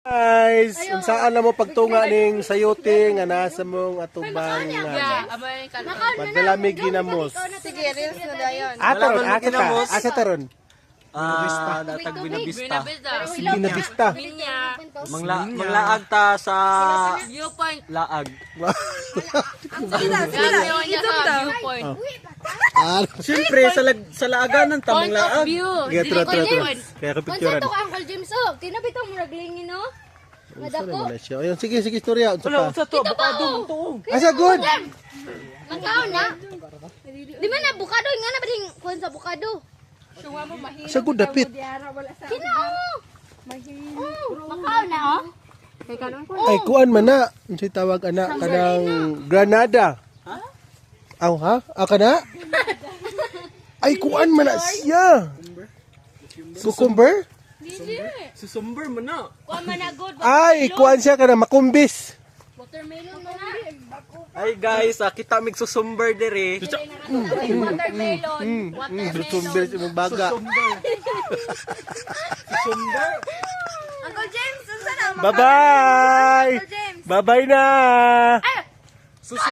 Guys, unsaan na mo pagtunga ning sayote nga nasa mong atubang pagdalamig ginamos. Sige, reels na dayon. Ataron, asa taron. Datag binabista. Binabista. Manglaag ta sa Viewpoint. laag. Siyempre sa laagan ta Point of manglaag. view. Kaya tro. Kaya ko Kung picturean. sa to Uncle James, oh, tinabitang muraglingin, no? Madako. Ayun, sige istorya unsa pa. Sa to abukado man to. Asa good. Magkaon na. Di man na, bukado, nga na ba ding kuhan sa bukado? Asa good dapit. Kinao. Makaon na, oh. Ay kuan man na. Unsay tawag ana kanang Granada. Aw ha? Kana? Ay kuan man na siya. Cucumber? Susumber man na. Kuhan man na good. Ay kuan siya kana makumbis. Watermelon mo na. Ay guys, kita mig susumber dire. Watermelon. Cucumber sa mga baga. Susumber. Uncle James, unsa na? Bye-bye. Bye-bye na.